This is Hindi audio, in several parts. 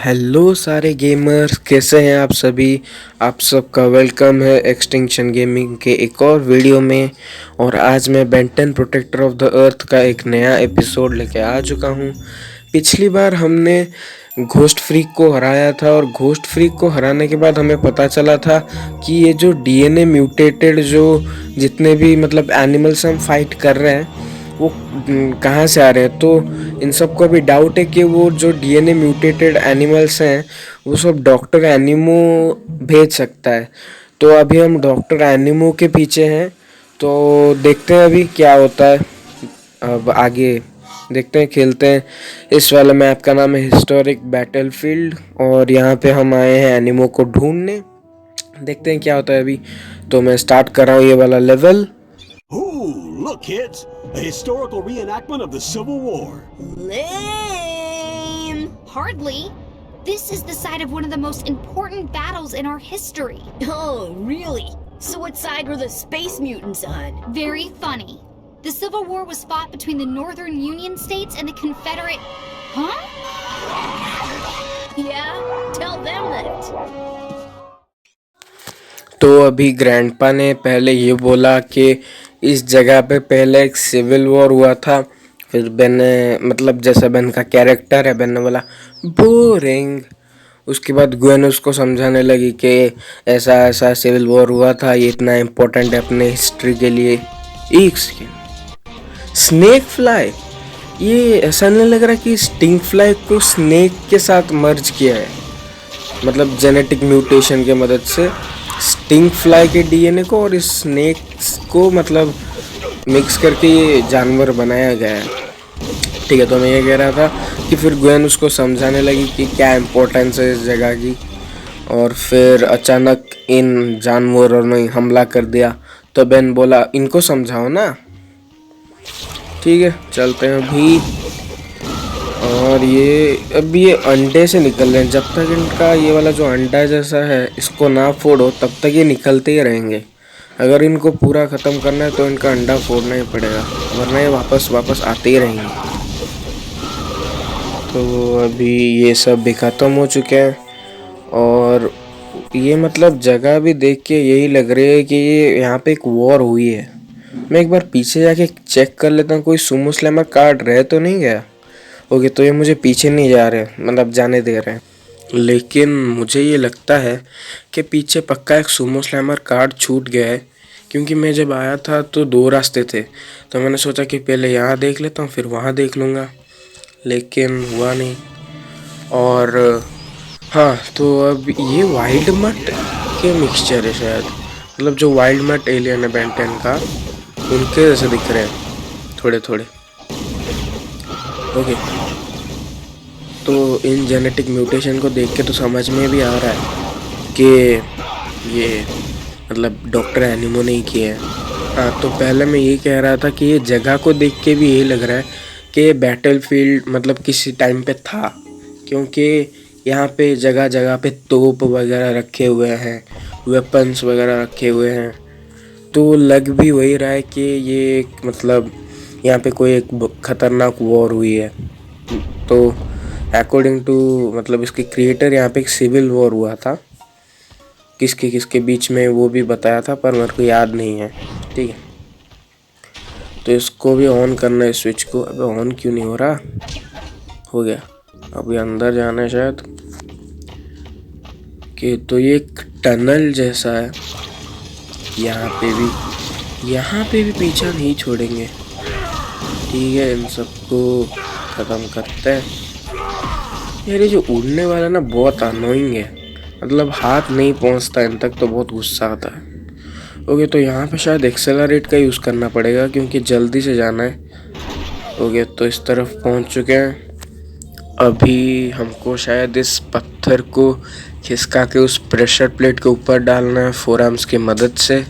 हेलो सारे गेमर्स, कैसे हैं आप सभी। आप सबका वेलकम है एक्सटिंक्शन गेमिंग के एक और वीडियो में। और आज मैं Ben Ten protector of the earth का एक नया एपिसोड लेके आ चुका हूँ। पिछली बार हमने घोस्ट फ्रीक को हराया था और घोस्ट फ्रीक को हराने के बाद हमें पता चला था कि ये जो डीएनए म्यूटेटेड जो जितने भी मतलब एनिमल्स हम फाइट कर रहे हैं वो कहाँ से आ रहे हैं। तो इन सबको अभी डाउट है कि वो जो डीएनए म्यूटेटेड एनिमल्स हैं वो सब डॉक्टर एनिमो भेज सकता है। तो अभी हम डॉक्टर एनिमो के पीछे हैं, तो देखते हैं अभी क्या होता है। अब आगे देखते हैं, खेलते हैं। इस वाले मैप का नाम है हिस्टोरिक बैटलफील्ड और यहाँ पे हम आए हैं एनिमो को ढूंढने। देखते हैं क्या होता है अभी। तो मैं स्टार्ट कर रहा हूँ ये वाला level. Ooh, look, kids! A historical reenactment of the Civil War. Lame! Hardly. This is the site of one of the most important battles in our history. Oh, really? So what side were the space mutants on? Very funny. The Civil War was fought between the Northern Union states and the Confederate... Huh? Yeah? Tell them that. तो अभी ग्रैंडपा ने पहले ये बोला कि इस जगह पे पहले एक सिविल वॉर हुआ था। फिर बेन ने मतलब जैसा बेन का कैरेक्टर है, बेन ने बोला बोरिंग। उसके बाद ग्वेन उसको समझाने लगी कि ऐसा ऐसा सिविल वॉर हुआ था, ये इतना इम्पोर्टेंट है अपने हिस्ट्री के लिए। एक सेकेंड, स्नेक फ्लाई, ये ऐसा नहीं लग रहा कि स्टिंग फ्लाई को स्नेक के साथ मर्ज किया है, मतलब जेनेटिक म्यूटेशन के मदद से स्टिंग फ्लाई के डीएनए को और इस स्नेक को मतलब मिक्स करके ये जानवर बनाया गया है। ठीक है, तो मैं ये कह रहा था कि फिर ग्वेन उसको समझाने लगी कि क्या इम्पोर्टेंस है इस जगह की। और फिर अचानक इन जानवरों ने हमला कर दिया। तो बेन बोला इनको समझाओ ना। ठीक है, चलते हैं अभी। और ये अब ये अंडे से निकल रहे हैं। जब तक इनका ये वाला जो अंडा जैसा है इसको ना फोड़ो तब तक ये निकलते ही रहेंगे। अगर इनको पूरा ख़त्म करना है तो इनका अंडा फोड़ना ही पड़ेगा, वरना ये वापस आते ही रहेंगे। तो अभी ये सब भी ख़त्म हो चुके हैं और ये मतलब जगह भी देख के यही लग रही है कि ये यहाँ पे एक वॉर हुई है। मैं एक बार पीछे जाके चेक कर लेता हूँ कोई सुमो स्लैमर कार्ड रह तो नहीं गया। ओके, तो ये मुझे पीछे नहीं जा रहे, मतलब जाने दे रहे हैं। लेकिन मुझे ये लगता है कि पीछे पक्का एक सुमो स्लैमर कार्ड छूट गया है, क्योंकि मैं जब आया था तो दो रास्ते थे। तो मैंने सोचा कि पहले यहाँ देख लेता हूँ फिर वहाँ देख लूँगा, लेकिन हुआ नहीं। और हाँ, तो अब ये वाइल्ड मट के मिक्सचर है शायद, मतलब जो वाइल्ड मट एलियन है बेंटन का उनके जैसे दिख रहे हैं थोड़े थोड़े। ओके, तो इन जेनेटिक म्यूटेशन को देख के तो समझ में भी आ रहा है कि ये मतलब डॉक्टर एनिमो ने ही किए हैं। हाँ, तो पहले मैं ये कह रहा था कि ये जगह को देख के भी यही लग रहा है कि बैटलफील्ड मतलब किसी टाइम पे था, क्योंकि यहाँ पे जगह जगह पे तोप वगैरह रखे हुए हैं, वेपन्स वगैरह रखे हुए हैं। तो लग भी वही रहा है कि ये एक मतलब यहाँ पे कोई एक खतरनाक वॉर हुई है। तो अकॉर्डिंग टू मतलब इसके क्रिएटर यहाँ पे एक सिविल वॉर हुआ था, किसके किसके बीच में वो भी बताया था, पर मेरे को याद नहीं है। ठीक है, तो इसको भी ऑन करना है स्विच को। अबे ऑन क्यों नहीं हो रहा? हो गया, अभी अंदर जाना है शायद कि। तो ये एक टनल जैसा है, यहाँ पे भी पीछा नहीं छोड़ेंगे। ठीक है, इन सबको ख़त्म करते हैं। यार ये जो उड़ने वाला ना बहुत अनोइंग है, मतलब हाथ नहीं पहुंचता इन तक तो बहुत गुस्सा आता है। ओके, तो यहाँ पे शायद एक्सेलरेट का यूज़ करना पड़ेगा क्योंकि जल्दी से जाना है। ओके, तो इस तरफ पहुंच चुके हैं। अभी हमको शायद इस पत्थर को खिसका के उस प्रेशर प्लेट के ऊपर डालना है फोर आर्म्स की मदद से।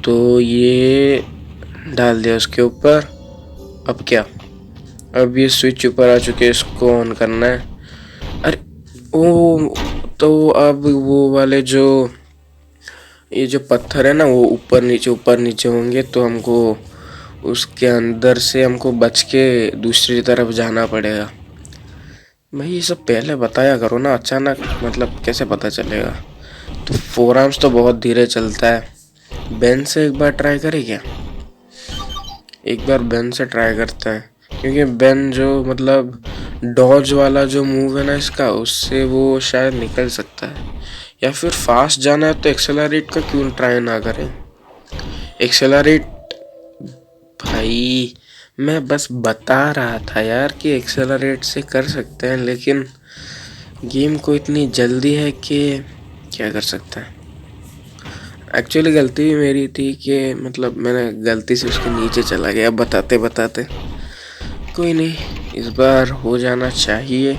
तो ये डाल दिया उसके ऊपर। अब क्या? अब ये स्विच ऊपर आ चुके हैं, इसको ऑन करना है। अरे ओ, तो अब वो वाले जो ये जो पत्थर है ना वो ऊपर नीचे होंगे, तो हमको उसके अंदर से हमको बच के दूसरी तरफ जाना पड़ेगा। भाई ये सब पहले बताया करो ना, अचानक मतलब कैसे पता चलेगा। तो फोर आर्म्स तो बहुत धीरे चलता है। बेन से एक बार ट्राई करें क्या? एक बार बेन से ट्राई करते हैं, क्योंकि बेन जो मतलब डॉज वाला जो मूव है ना इसका, उससे वो शायद निकल सकता है। या फिर फास्ट जाना है तो एक्सेलरेट का क्यों ट्राई ना करें। एक्सेलरेट भाई मैं बस बता रहा था यार कि एक्सेलरेट से कर सकते हैं, लेकिन गेम को इतनी जल्दी है कि क्या कर सकते हैं। एक्चुअली गलती भी मेरी थी कि मतलब मैंने गलती से उसके नीचे चला गया बताते बताते। कोई नहीं, इस बार हो जाना चाहिए,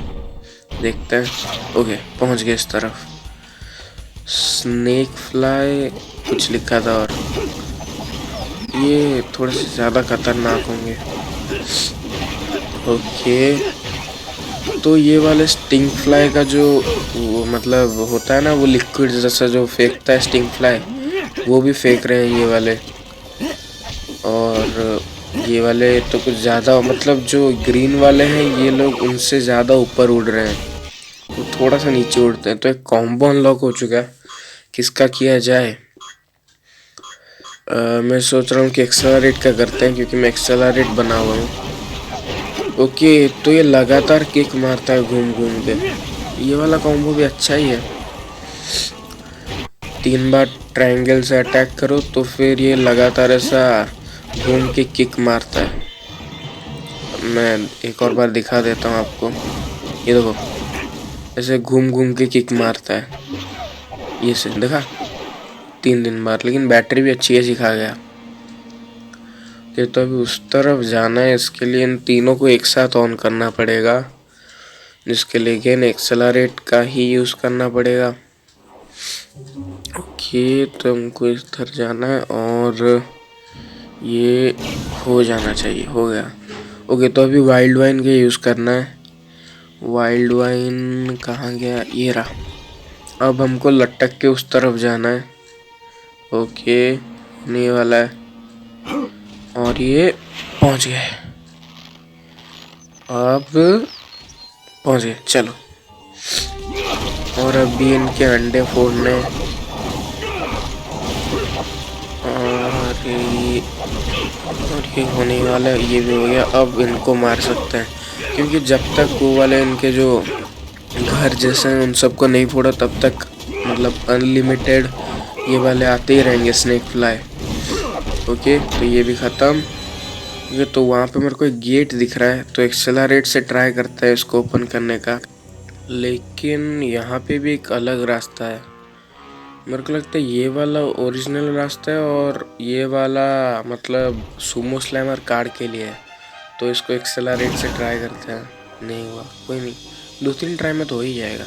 देखते हैं। ओके पहुंच गए इस तरफ। स्नेक फ्लाई कुछ लिखा था, और ये थोड़े से ज़्यादा खतरनाक होंगे। ओके तो ये वाले स्टिंग फ्लाई का जो वो मतलब होता है ना, वो लिक्विड जैसा जो फेंकता है स्टिंग फ्लाई, वो भी फेंक रहे हैं ये वाले। और ये वाले तो कुछ ज़्यादा मतलब जो ग्रीन वाले हैं ये लोग उनसे ज़्यादा ऊपर उड़ रहे हैं, वो थोड़ा सा नीचे उड़ते हैं। तो एक कॉम्बो अनलॉक हो चुका है, किसका किया जाए। मैं सोच रहा हूँ कि एक्सेलरेट का करते हैं, क्योंकि मैं एक्सेलरेट बना हुआ हूँ। ओके तो ये लगातार किक मारता है घूम घूम के, ये वाला कॉम्बो भी अच्छा ही है। 3 बार ट्रायंगल से अटैक करो तो फिर ये लगातार ऐसा घूम के किक मारता है। मैं एक और बार दिखा देता हूँ आपको, ये देखो ऐसे घूम घूम के किक मारता है। ये से देखा 3 बार, लेकिन बैटरी भी अच्छी है सिखा गया। तो अभी उस तरफ जाना है, इसके लिए इन तीनों को एक साथ ऑन करना पड़ेगा, जिसके लिए गेन एक्सेलरेट का ही यूज़ करना पड़ेगा। ओके तो हमको इस तरफ जाना है और ये हो जाना चाहिए, हो गया। ओके तो अभी वाइल्ड वाइन का यूज़ करना है। वाइल्ड वाइन कहाँ गया, ये रहा। अब हमको लटक के उस तरफ जाना है। ओके नहीं वाला है, और ये पहुंच गए। अब पहुंच गए, चलो। और अभी इनके अंडे फोड़ने, और ये होने वाला है, ये भी हो गया। अब इनको मार सकते हैं, क्योंकि जब तक वो वाले इनके जो घर जैसे हैं उन सबको नहीं फोड़ा तब तक मतलब अनलिमिटेड ये वाले आते ही रहेंगे स्नेक फ्लाई। ओके तो ये भी ख़त्म। ये तो वहाँ पे मेरे को एक गेट दिख रहा है, तो एक्सेलरेट से ट्राई करता है इसको ओपन करने का, लेकिन यहाँ पे भी एक अलग रास्ता है। मेरे को लगता है ये वाला ओरिजिनल रास्ता है और ये वाला मतलब सुमो स्लैमर कार्ड के लिए है। तो इसको एक्सेलरेट से ट्राई करते हैं, नहीं हुआ, कोई नहीं, 2-3 ट्राई में तो हो ही जाएगा।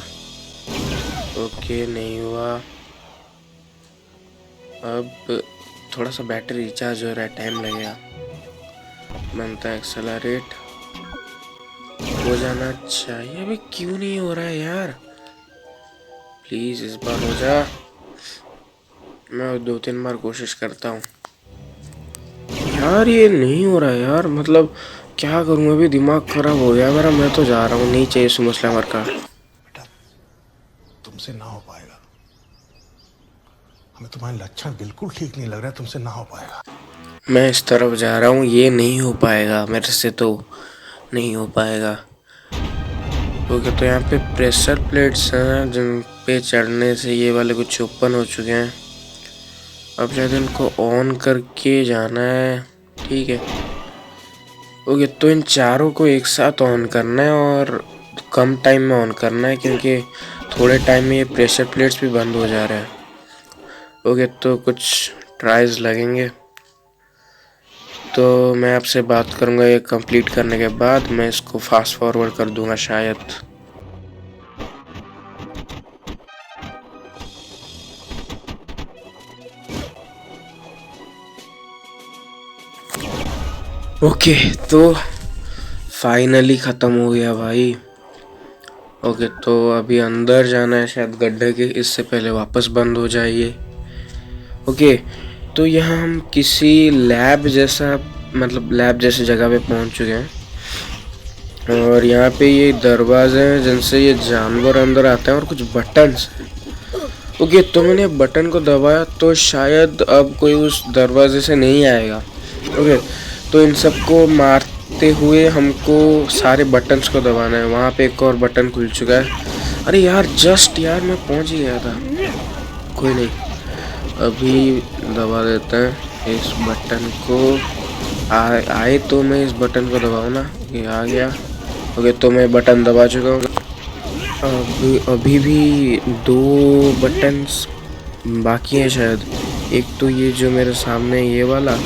ओके नहीं हुआ। अब थोड़ा सा बैटरी रिचार्ज हो रहा है, टाइम लगेगा। बनता है एक्सेलरेट, हो जाना चाहिए। अभी क्यों नहीं हो रहा है यार, प्लीज इस बार हो जा। मैं 2-3 बार कोशिश करता हूँ यार, ये नहीं हो रहा है यार। मतलब क्या करूँ, अभी दिमाग खराब हो गया मेरा। मैं तो जा रहा हूँ, नहीं चाहिए सुमो स्लैमर का। बेटा तुमसे ना हो पाएगा, हमें तुम्हारे लक्षण बिल्कुल ठीक नहीं लग रहा है, तुमसे ना हो पाएगा। मैं इस तरफ जा रहा हूँ, ये नहीं हो पाएगा मेरे से, तो नहीं हो पाएगा। ओके तो यहाँ पे प्रेशर प्लेट्स हैं जिन पे चढ़ने से ये वाले कुछ ओपन हो चुके हैं। अब शायद इनको ऑन करके जाना है, ठीक है। ओके तो इन चारों को एक साथ ऑन करना है और कम टाइम में ऑन करना है, क्योंकि थोड़े टाइम में ये प्रेशर प्लेट्स भी बंद हो जा रहे हैं। ओके तो कुछ ट्राइज लगेंगे, तो मैं आपसे बात करूंगा ये कंप्लीट करने के बाद। मैं इसको फास्ट फॉरवर्ड कर दूंगा शायद। ओके तो फाइनली ख़त्म हो गया भाई। ओके तो अभी अंदर जाना है शायद गड्ढे के, इससे पहले वापस बंद हो जाए ये। ओके तो यहाँ हम किसी लैब जैसा मतलब लैब जैसी जगह पे पहुँच चुके हैं। और यहाँ पे ये दरवाजे हैं जिनसे ये जानवर अंदर आते हैं और कुछ बटन्स हैं। ओके, तो मैंने बटन को दबाया तो शायद अब कोई उस दरवाजे से नहीं आएगा। ओके, तो इन सबको मारते हुए हमको सारे बटन्स को दबाना है। वहाँ पे एक और बटन खुल चुका है। अरे यार, जस्ट यार मैं पहुँच ही गया था। कोई नहीं, अभी दबा देते हैं इस बटन को। आए तो मैं इस बटन को दबाऊँ ना, ये आ गया। ओके, तो मैं बटन दबा चुका हूँ। अभी भी 2 बटन्स बाकी हैं शायद। एक तो ये जो मेरे सामने ये वाला,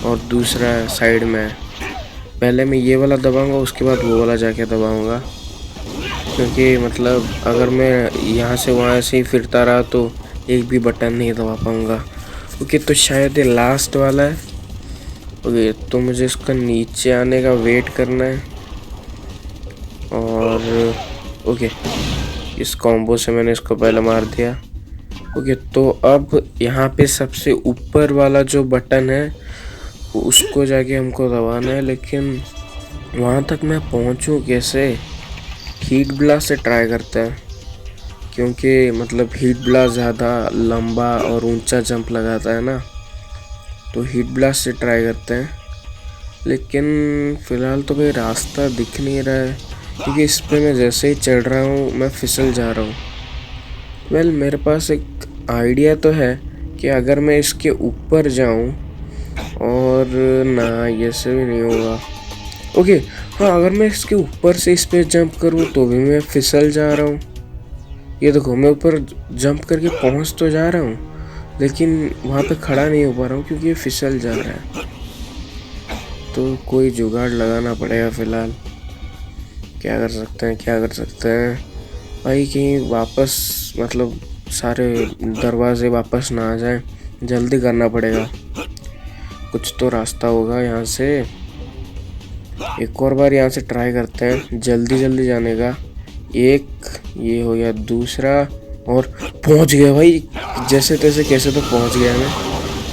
और दूसरा साइड में। पहले मैं ये वाला दबाऊंगा, उसके बाद वो वाला जाके दबाऊंगा, क्योंकि मतलब अगर मैं यहाँ से वहाँ से ही फिरता रहा तो एक भी बटन नहीं दबा पाऊंगा। ओके, तो शायद ये लास्ट वाला है। ओके, तो मुझे इसका नीचे आने का वेट करना है। और ओके, इस कॉम्बो से मैंने इसको पहले मार दिया। ओके, तो अब यहाँ पे सबसे ऊपर वाला जो बटन है उसको जाके हमको दबाना है, लेकिन वहाँ तक मैं पहुँचूँ कैसे? हीट ब्लास्ट से ट्राई करते हैं, क्योंकि मतलब हीट ब्लास्ट ज़्यादा लंबा और ऊंचा जंप लगाता है ना, तो हीट ब्लास्ट से ट्राई करते हैं। लेकिन फ़िलहाल तो कोई रास्ता दिख नहीं रहा है, क्योंकि इस पे मैं जैसे ही चढ़ रहा हूँ मैं फिसल जा रहा हूँ। वेल, मेरे पास एक आइडिया तो है कि अगर मैं इसके ऊपर जाऊँ, और ना ये से भी नहीं होगा। ओके, हाँ, अगर मैं इसके ऊपर से इस पे जंप करूँ तो भी मैं फिसल जा रहा हूँ। ये देखो, मैं ऊपर जंप करके पहुँच तो जा रहा हूँ, लेकिन वहाँ पे खड़ा नहीं हो पा रहा हूँ क्योंकि ये फिसल जा रहा है। तो कोई जुगाड़ लगाना पड़ेगा फ़िलहाल। क्या कर सकते हैं भाई, कहीं वापस मतलब सारे दरवाजे वापस ना आ जाएं। जल्दी करना पड़ेगा, कुछ तो रास्ता होगा यहाँ से। एक और बार यहाँ से ट्राई करते हैं जल्दी जाने का। एक ये हो गया, दूसरा, और पहुँच गया भाई। जैसे तैसे कैसे तो पहुँच गया मैं,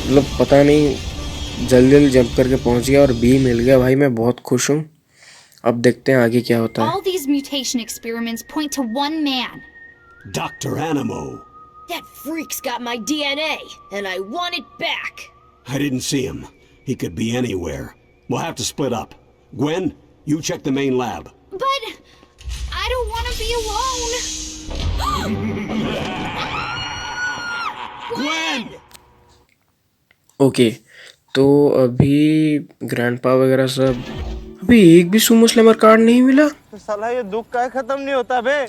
मतलब पता नहीं, जल्दी जंप करके पहुँच गया और बी मिल गया भाई। मैं बहुत खुश हूँ। अब देखते हैं आगे क्या होता है। All these mutation experiments point to one man. Dr. Animo. That freak's got my DNA, and I want it back. I didn't see him. He could be anywhere. We'll have to split up. Gwen, you check the main lab. But I don't want to be alone. Gwen! Okay, तो अभी ग्रैंडपा वगैरह सब, अभी एक भी सुमो स्लैमर कार्ड नहीं मिला। तो साला ये दुख का खत्म नहीं होता बे।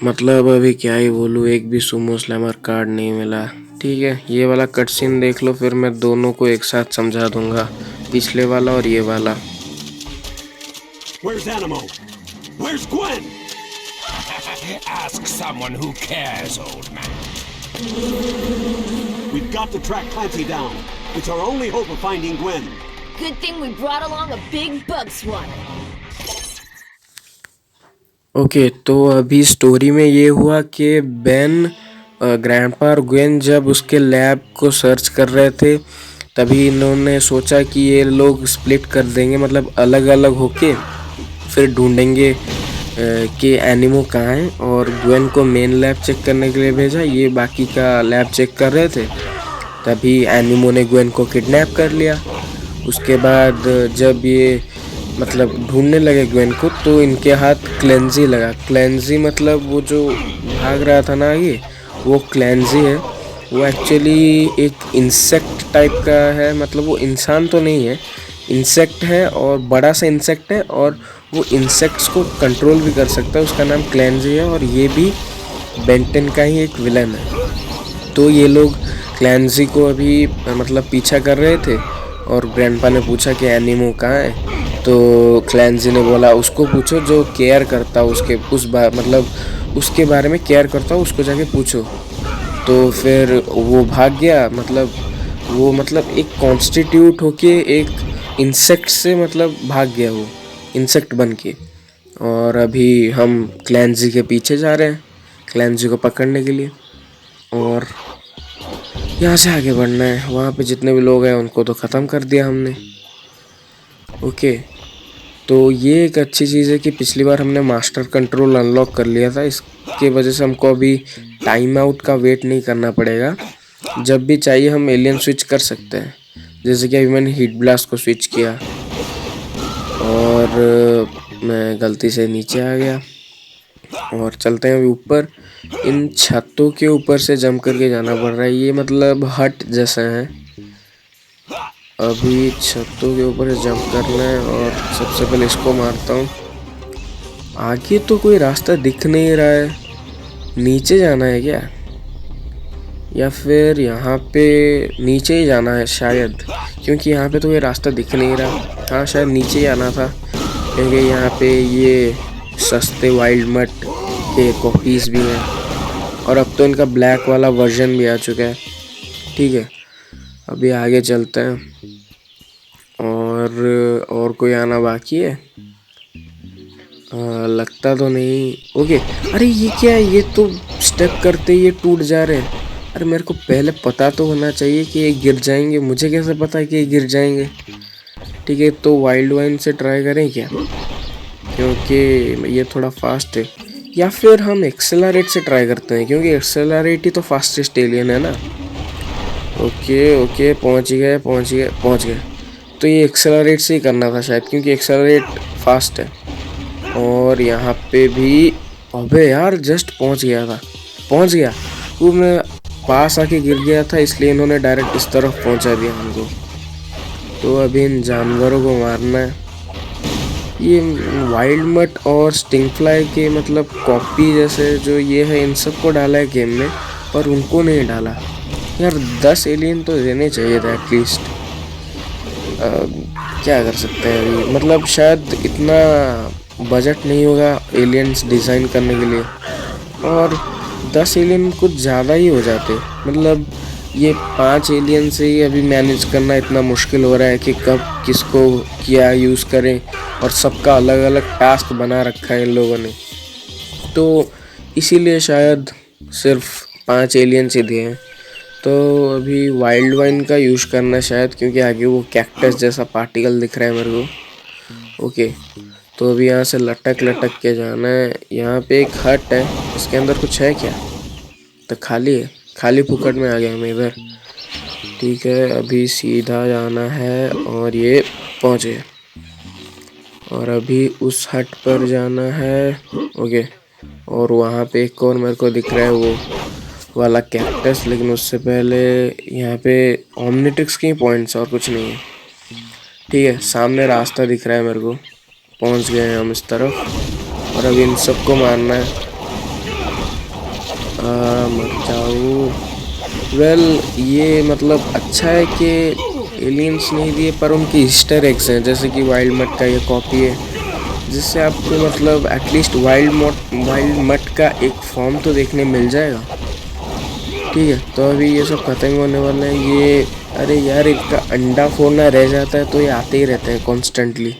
मतलब अभी क्या ही बोलूँ, एक भी सुमो स्लैमर कार्ड नहीं मिला। ठीक है, ये वाला कट सीन देख लो, फिर मैं दोनों को एक साथ समझा दूंगा, पिछले वाला और ये वाला। Where's Animo? Where's Gwen? Ask someone who cares, old man. We've got to track Clancy down. It's our only hope of finding Gwen. Good thing we brought along a big bug swatter. Okay, तो अभी स्टोरी में ये हुआ कि बेन, ग्रैंडपा और ग्वेन जब उसके लैब को सर्च कर रहे थे, तभी इन्होंने सोचा कि ये लोग स्प्लिट कर देंगे, मतलब अलग अलग होके फिर ढूंढेंगे कि एनिमो कहाँ है। और ग्वेन को मेन लैब चेक करने के लिए भेजा, ये बाकी का लैब चेक कर रहे थे। तभी एनिमो ने ग्वेन को किडनैप कर लिया। उसके बाद जब ये मतलब ढूंढने लगे ग्वेन को, तो इनके हाथ क्लेंजी लगा। क्लेंजी मतलब वो जो भाग रहा था ना, ये वो क्लेंजी है। वो एक्चुअली एक इंसेक्ट टाइप का है, मतलब वो इंसान तो नहीं है, इंसेक्ट है, और बड़ा सा इंसेक्ट है, और वो इंसेक्ट्स को कंट्रोल भी कर सकता है। उसका नाम क्लेंजी है, और ये भी बेंटन का ही एक विलन है। तो ये लोग क्लेंजी को अभी मतलब पीछा कर रहे थे, और ग्रैंडपा ने पूछा कि एनिमो कहाँ है। तो क्लेंजी ने बोला उसको पूछो जो केयर करता उसके मतलब उसके बारे में केयर करता हो, उसको जाके पूछो। तो फिर वो भाग गया, मतलब एक कॉन्स्टिट्यूट होके एक इंसेक्ट से मतलब भाग गया, वो इंसेक्ट बन के। और अभी हम क्लेंजी के पीछे जा रहे हैं, क्लेंजी को पकड़ने के लिए, और यहाँ से आगे बढ़ना है। वहाँ पे जितने भी लोग हैं उनको तो ख़त्म कर दिया हमने। ओके, तो ये एक अच्छी चीज़ है कि पिछली बार हमने मास्टर कंट्रोल अनलॉक कर लिया था, इसके वजह से हमको अभी टाइम आउट का वेट नहीं करना पड़ेगा। जब भी चाहिए हम एलियन स्विच कर सकते हैं। जैसे कि अभी मैंने हीट ब्लास्ट को स्विच किया और मैं गलती से नीचे आ गया। और चलते हैं अभी ऊपर। इन छतों के ऊपर से जंप करके जाना पड़ रहा है, ये मतलब हट जैसा है। अभी छतों के ऊपर से जंप करना है और सबसे पहले इसको मारता हूँ। आगे तो कोई रास्ता दिख नहीं रहा है, नीचे जाना है क्या, या फिर यहाँ पे नीचे ही जाना है शायद, क्योंकि यहाँ पे तो ये रास्ता दिख नहीं रहा। हाँ शायद नीचे ही आना था, क्योंकि यहाँ पे ये सस्ते वाइल्ड मट के कॉपीज़ भी हैं और अब तो इनका ब्लैक वाला वर्जन भी आ चुका है। ठीक है, अभी आगे चलते हैं। और कोई आना बाकी है? लगता तो नहीं। ओके, अरे ये क्या है, ये तो स्टेप करते ही ये टूट जा रहे हैं। अरे मेरे को पहले पता तो होना चाहिए कि ये गिर जाएंगे, मुझे कैसे पता है कि ये गिर जाएंगे। ठीक है, तो वाइल्ड वाइन से ट्राई करें क्या, क्योंकि ये थोड़ा फास्ट है, या फिर हम एक्सेलरेट से ट्राई करते हैं, क्योंकि एक्सेलरेट ही तो फास्टेस्ट एलियन है ना। ओके पहुंच गए। तो ये एक्सेलरेट से ही करना था शायद, क्योंकि एक्सेलरेट फास्ट है। और यहाँ पे भी, अबे यार जस्ट पहुंच गया। वो मैं पास आके गिर गया था, इसलिए इन्होंने डायरेक्ट इस तरफ पहुंचा दिया हमको। तो अभी इन जानवरों को मारना है। ये वाइल्ड मट और स्टिंग फ्लाई के मतलब कॉपी जैसे जो ये है, इन सबको डाला है गेम में, पर उनको नहीं डाला यार। 10 एलियन तो देने चाहिए था एटलीस्ट। क्या कर सकते हैं अभी, मतलब शायद इतना बजट नहीं होगा एलियंस डिज़ाइन करने के लिए, और 10 एलियन कुछ ज़्यादा ही हो जाते। मतलब ये 5 एलियन से ही अभी मैनेज करना इतना मुश्किल हो रहा है कि कब किसको क्या यूज़ करें, और सबका अलग अलग टास्क बना रखा है इन लोगों ने। तो इसीलिए शायद सिर्फ 5 एलियंस ही दिए हैं। तो अभी वाइल्ड वाइन का यूज़ करना है शायद, क्योंकि आगे वो कैक्टस जैसा पार्टिकल दिख रहा है मेरे को। ओके, तो अभी यहाँ से लटक के जाना है। यहाँ पे एक हट है, इसके अंदर कुछ है क्या? तो खाली है, खाली फुकट में आ गया मैं इधर। ठीक है, अभी सीधा जाना है और ये पहुँच गए। और अभी उस हट पर जाना है। ओके, और वहाँ पे एक और मेरे को दिख रहा है वो वाला कैक्टस, लेकिन उससे पहले यहाँ पे ओमनिट्रिक्स के पॉइंट्स और कुछ नहीं है। ठीक है, सामने रास्ता दिख रहा है मेरे को, पहुँच गए हैं हम इस तरफ। और अभी इन सबको मारना है। मर जाओ। वेल ये मतलब अच्छा है कि एलियंस नहीं दिए, पर उनकी ईस्टर एग्स हैं, जैसे कि वाइल्ड मट का ये कॉपी है, जिससे आपको मतलब एटलीस्ट वाइल्ड मट का एक फॉर्म तो देखने मिल जाएगा। ठीक है, तो अभी ये सब खत्म होने वाला है। ये अरे यार, इनका अंडा फोड़ना रह जाता है तो ये आते ही रहते हैं कॉन्स्टेंटली।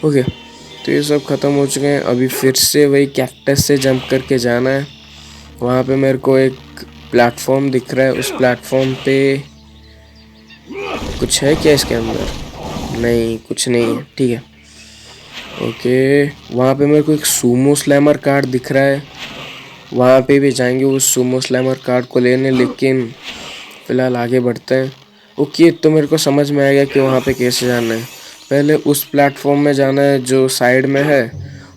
ओके, तो ये सब ख़त्म हो चुके हैं। अभी फिर से वही कैक्टस से जंप करके जाना है। वहाँ पे मेरे को एक प्लेटफॉर्म दिख रहा है, उस प्लेटफॉर्म पे कुछ है क्या इसके अंदर? नहीं, कुछ नहीं है। ठीक है, ओके, वहाँ पे मेरे को एक सूमो स्लैमर कार्ड दिख रहा है, वहाँ पे भी जाएंगे उस सूमो स्लैमर कार्ड को लेने, लेकिन फ़िलहाल आगे बढ़ते हैं। ओके, तो मेरे को समझ में आ गया कि वहाँ पे कैसे जाना है। पहले उस प्लेटफॉर्म में जाना है जो साइड में है,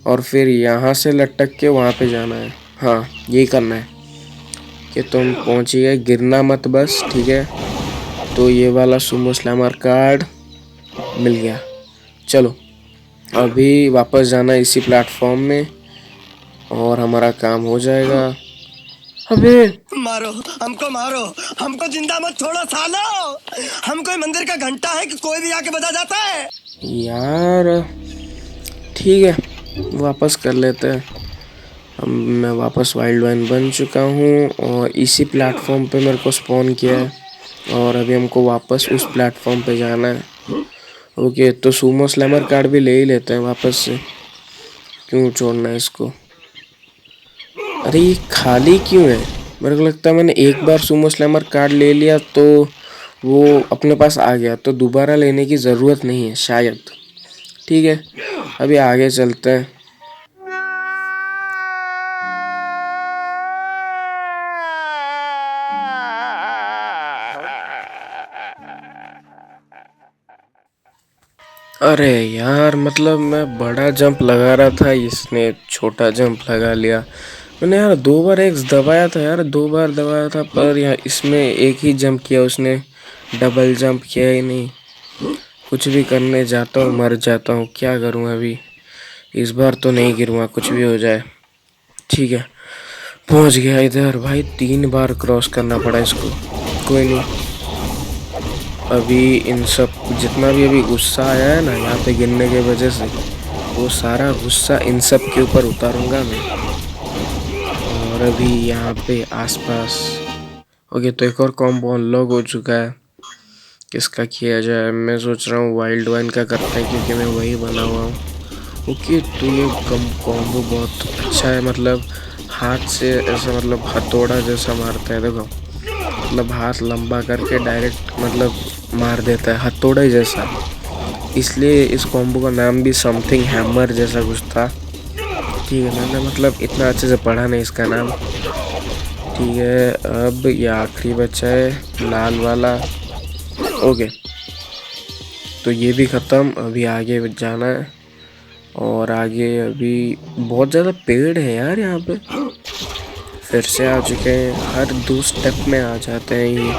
और फिर यहाँ से लटक के वहाँ पे जाना है। हाँ, यही करना है कि तुम पहुँचिए, गिरना मत बस। ठीक है, तो ये वाला सूमो स्लैमर कार्ड मिल गया। चलो अभी वापस जाना इसी प्लेटफॉर्म में और हमारा काम हो जाएगा। अबे मारो, हमको जिंदा मत छोड़ो सालो। हम कोई मंदिर का घंटा है कि कोई भी आके बजा जाता है यार। ठीक है, वापस कर लेते हैं। अब मैं वापस वाइल्ड वाइन बन चुका हूँ और इसी प्लेटफॉर्म पे मेरे को स्पॉन किया है, और अभी हमको वापस उस प्लेटफॉर्म पे जाना है। ओके, तो सूमो स्लैमर कार्ड भी ले ही लेते हैं वापस से, क्यों छोड़ना है इसको। अरे ये खाली क्यों है? मेरे को लगता है मैंने एक बार सूमो स्लैमर कार्ड ले लिया तो वो अपने पास आ गया, तो दोबारा लेने की ज़रूरत नहीं है शायद। ठीक है, अभी आगे चलते हैं। अरे यार, मतलब मैं बड़ा जंप लगा रहा था, इसने छोटा जंप लगा लिया। मैंने यार 2 बार एक्स दबाया था यार, 2 बार दबाया था, पर यार इसमें एक ही जंप किया, उसने डबल जंप किया ही नहीं। कुछ भी करने जाता हूँ मर जाता हूँ, क्या करूँ अभी। इस बार तो नहीं गिरूँगा, कुछ भी हो जाए। ठीक है, पहुँच गया इधर। भाई 3 बार क्रॉस करना पड़ा इसको, कोई नहीं। अभी इन सब जितना भी अभी गुस्सा आया है ना यहाँ पे गिरने के वजह से, वो सारा गुस्सा इन सब के ऊपर उतारूंगा मैं। और अभी यहाँ पे आसपास ओके, तो एक और कॉम्बो अनलॉक हो चुका है। किसका किया जाए, मैं सोच रहा हूँ वाइल्ड वाइन का करते हैं, क्योंकि मैं वही बना हुआ हूँ। ओके, तो ये कॉम्बो बहुत अच्छा है, मतलब हाथ से ऐसा, मतलब हथौड़ा जैसा मारता है। देखो, मतलब हाथ लंबा करके डायरेक्ट मतलब मार देता है, हथौड़ा जैसा। इसलिए इस कॉम्बो का नाम भी समथिंग हैमर जैसा कुछ था। ठीक है, मैंने मतलब इतना अच्छे से पढ़ा नहीं इसका नाम। ठीक है, अब ये आखिरी बचा है लाल वाला। ओके, तो ये भी ख़त्म। अभी आगे जाना है, और आगे अभी बहुत ज़्यादा पेड़ है यार यहाँ पे। फिर से आ चुके हैं, हर 2 स्टेप में आ जाते हैं ये।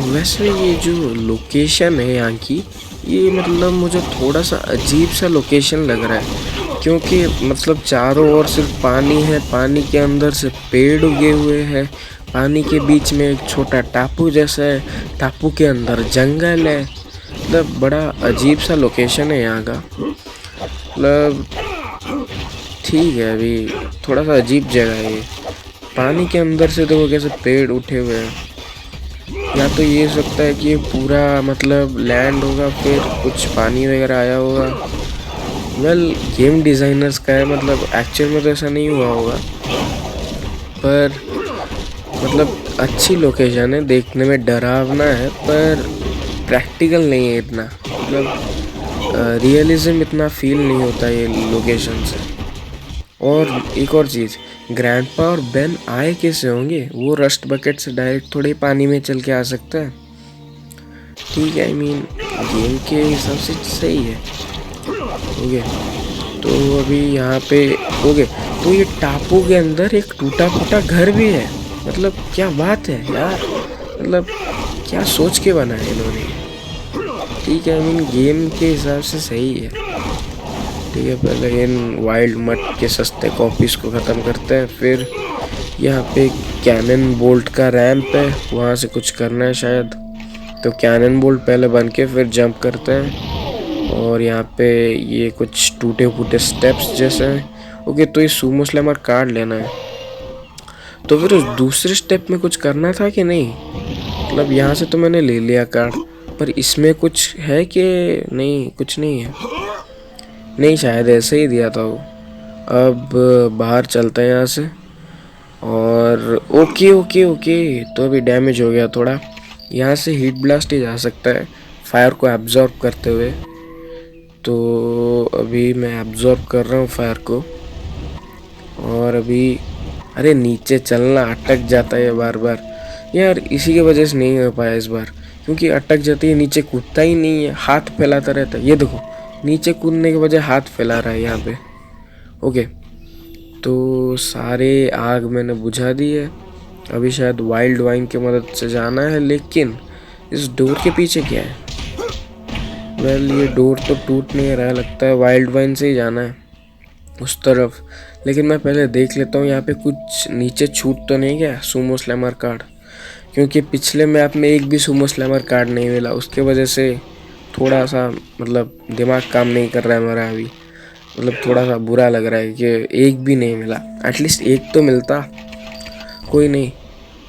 वैसे ये जो लोकेशन है यहाँ की, ये मतलब मुझे थोड़ा सा अजीब सा लोकेशन लग रहा है, क्योंकि मतलब चारों ओर सिर्फ पानी है, पानी के अंदर से पेड़ उगे हुए हैं, पानी के बीच में एक छोटा टापू जैसा है, टापू के अंदर जंगल है। मतलब बड़ा अजीब सा लोकेशन है यहाँ का। मतलब ठीक है, अभी थोड़ा सा अजीब जगह है ये। पानी के अंदर से देखो कैसे पेड़ उठे हुए हैं। या तो ये सकता है कि ये पूरा मतलब लैंड होगा, फिर कुछ पानी वगैरह आया होगा। वेल, गेम डिज़ाइनर्स का है, मतलब एक्चुअल में तो ऐसा नहीं हुआ होगा, पर मतलब अच्छी लोकेशन है, देखने में डरावना है, पर प्रैक्टिकल नहीं है इतना। मतलब रियलिज्म इतना फील नहीं होता ये लोकेशन से। और एक और चीज़, ग्रैंडपा और बेन आए कैसे होंगे? वो रस्ट बकेट से डायरेक्ट थोड़े पानी में चल के आ सकता है। ठीक है, आई मीन गेम के हिसाब से सही है। ओके, तो अभी यहाँ पे ओके, तो ये टापू के अंदर एक टूटा फूटा घर भी है। मतलब क्या बात है यार, मतलब क्या सोच के बना है इन्होंने। ठीक है, आई मीन गेम के हिसाब से सही है। ठीक है, पहले इन वाइल्ड मट के सस्ते कॉपीज़ को ख़त्म करते हैं। फिर यहाँ पे कैनन बोल्ट का रैंप है, वहाँ से कुछ करना है शायद। तो कैनन बोल्ट पहले बन के फिर जंप करते हैं। और यहाँ पे ये कुछ टूटे फूटे स्टेप्स जैसे हैं। ओके, तो ये सूमो स्लैमर कार्ड लेना है। तो फिर उस दूसरे स्टेप में कुछ करना था कि नहीं? मतलब यहाँ से तो मैंने ले लिया कार्ड, पर इसमें कुछ है कि नहीं? कुछ नहीं है, नहीं शायद ऐसे ही दिया था वो। अब बाहर चलते हैं यहाँ से। और ओके ओके ओके, तो अभी डैमेज हो गया थोड़ा। यहाँ से हीट ब्लास्ट ही जा सकता है, फायर को एब्जॉर्ब करते हुए। तो अभी मैं एब्जॉर्ब कर रहा हूँ फायर को। और अभी अरे नीचे चलना अटक जाता है बार बार यार, इसी की वजह से नहीं हो पाया इस बार, क्योंकि अटक जाती है, नीचे कूदता ही नहीं है, हाथ फैलाता रहता है। ये देखो, नीचे कूदने की वजह हाथ फैला रहा है यहाँ पे। ओके, तो सारे आग मैंने बुझा दी है। अभी शायद वाइल्ड वाइन की मदद से जाना है, लेकिन इस डोर के पीछे क्या है? वेल, ये डोर तो टूट नहीं रहा, लगता है वाइल्ड वाइन से ही जाना है उस तरफ। लेकिन मैं पहले देख लेता हूँ यहाँ पे कुछ नीचे छूट तो नहीं गया सूमो स्लैमर कार्ड, क्योंकि पिछले मैप में एक भी सूमो स्लैमर कार्ड नहीं मिला। उसके वजह से थोड़ा सा मतलब दिमाग काम नहीं कर रहा है मेरा अभी। मतलब थोड़ा सा बुरा लग रहा है कि एक भी नहीं मिला। एटलीस्ट एक तो मिलता, कोई नहीं,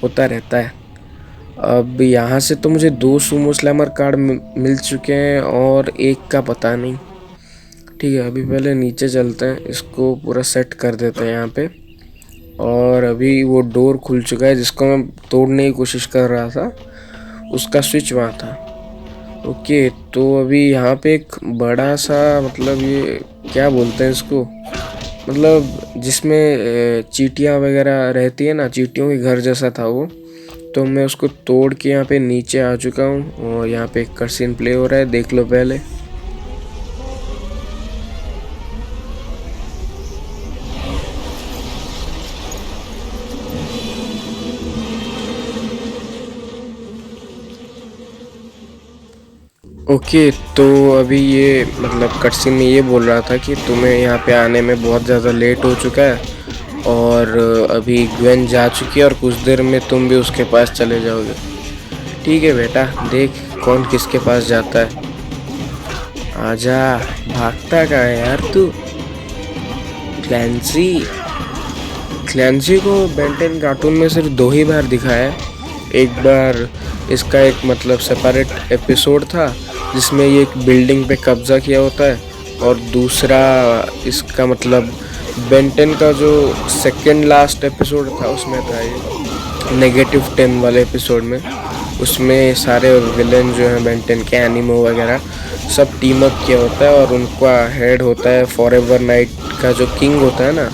होता रहता है। अब यहाँ से तो मुझे 2 सूमो स्लैमर कार्ड मिल चुके हैं और एक का पता नहीं। ठीक है, अभी पहले नीचे चलते हैं, इसको पूरा सेट कर देते हैं यहाँ पे। और अभी वो डोर खुल चुका है जिसको मैं तोड़ने की कोशिश कर रहा था, उसका स्विच वहाँ था। ओके, तो अभी यहाँ पे एक बड़ा सा मतलब ये क्या बोलते हैं इसको, मतलब जिसमें चींटियाँ वगैरह रहती है ना, चींटियों के घर जैसा था वो। तो मैं उसको तोड़ के यहाँ पे नीचे आ चुका हूँ और यहाँ पे एक कट सीन प्ले हो रहा है, देख लो पहले। ओके, तो अभी ये मतलब कट सीन में ये बोल रहा था कि तुम्हें यहाँ पे आने में बहुत ज़्यादा लेट हो चुका है और अभी ग्वेन जा चुकी है और कुछ देर में तुम भी उसके पास चले जाओगे। ठीक है बेटा, देख कौन किसके पास जाता है। आजा, भागता कहाँ है यार तू। क्लैंसी को बेन 10 कार्टून में सिर्फ 2 ही बार दिखाया है। एक बार इसका एक मतलब सेपरेट एपिसोड था जिसमें ये एक बिल्डिंग पे कब्जा किया होता है, और दूसरा इसका मतलब बेन 10 का जो सेकंड लास्ट एपिसोड था उसमें था ये -10 वाले एपिसोड में। उसमें सारे विलेन जो हैं बेन 10 के, एनिमो वगैरह सब टीम अप किया होता है और उनका हेड होता है फॉरएवर नाइट का जो किंग होता है ना,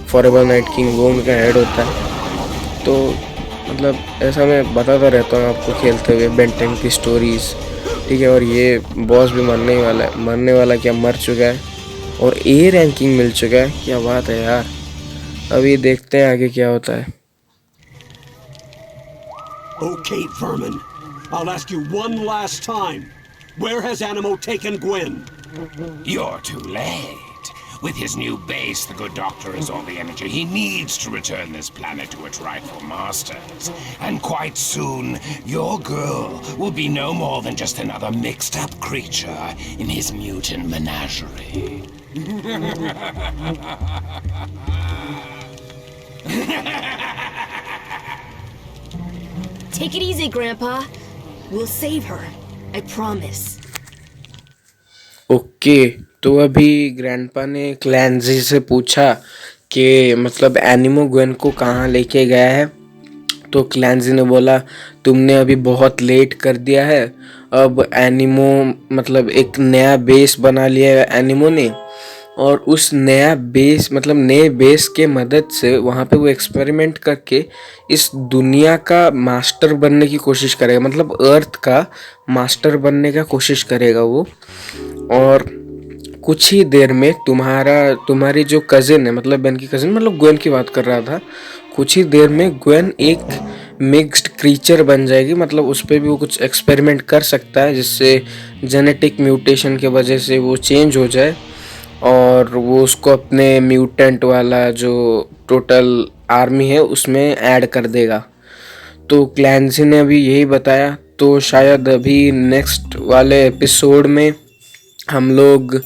फॉरएवर नाइट किंग, वो उनका हेड होता है। तो मतलब ऐसा मैं बताता रहता हूँ आपको खेलते हुए बेन 10 की स्टोरीज़। ठीक है, और ये बॉस भी मरने ही वाला है, मरने वाला क्या, मर चुका है और ए रैंकिंग मिल चुका है। क्या बात है यार। अभी देखते हैं आगे क्या होता है। Okay, Vermin. I'll ask you one last time. Where has Animo taken Gwen? You're too late. With his new base, the good doctor has all the energy he needs to return this planet to its rightful masters. And quite soon, your girl will be no more than just another mixed-up creature in his mutant menagerie. Take it easy, Grandpa. We'll save her. I promise. Okay, तो अभी ग्रैंडपा ने क्लैंसी से पूछा कि मतलब एनिमो ग्वेन को कहाँ लेके गया है। तो क्लैंसी ने बोला तुमने अभी बहुत लेट कर दिया है, अब एनिमो मतलब एक नया बेस बना लिया है एनिमो ने, और उस नया बेस मतलब नए बेस के मदद से वहाँ पे वो एक्सपेरिमेंट करके इस दुनिया का मास्टर बनने की कोशिश करेगा, मतलब अर्थ का मास्टर बनने का कोशिश करेगा वो। और कुछ ही देर में तुम्हारी जो कज़िन है, मतलब बेन की कज़िन, मतलब ग्वेन की बात कर रहा था, कुछ ही देर में ग्वेन एक मिक्स्ड क्रीचर बन जाएगी। मतलब उस पर भी वो कुछ एक्सपेरिमेंट कर सकता है जिससे जेनेटिक म्यूटेशन के वजह से वो चेंज हो जाए और वो उसको अपने म्यूटेंट वाला जो टोटल आर्मी है उसमें ऐड कर देगा। तो क्लैंसी ने अभी यही बताया। तो शायद अभी नेक्स्ट वाले एपिसोड में हम लोग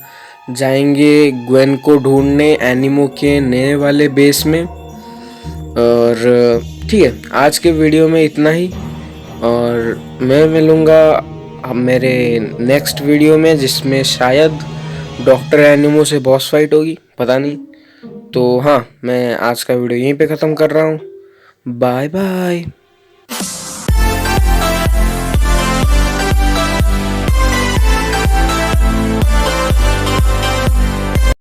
जाएंगे ग्वेन को ढूंढने एनिमो के नए वाले बेस में। और ठीक है, आज के वीडियो में इतना ही, और मैं मिलूँगा मेरे नेक्स्ट वीडियो में जिसमें शायद डॉक्टर एनिमो से बॉस फाइट होगी, पता नहीं। तो हाँ, मैं आज का वीडियो यहीं पे ख़त्म कर रहा हूँ। Bye bye.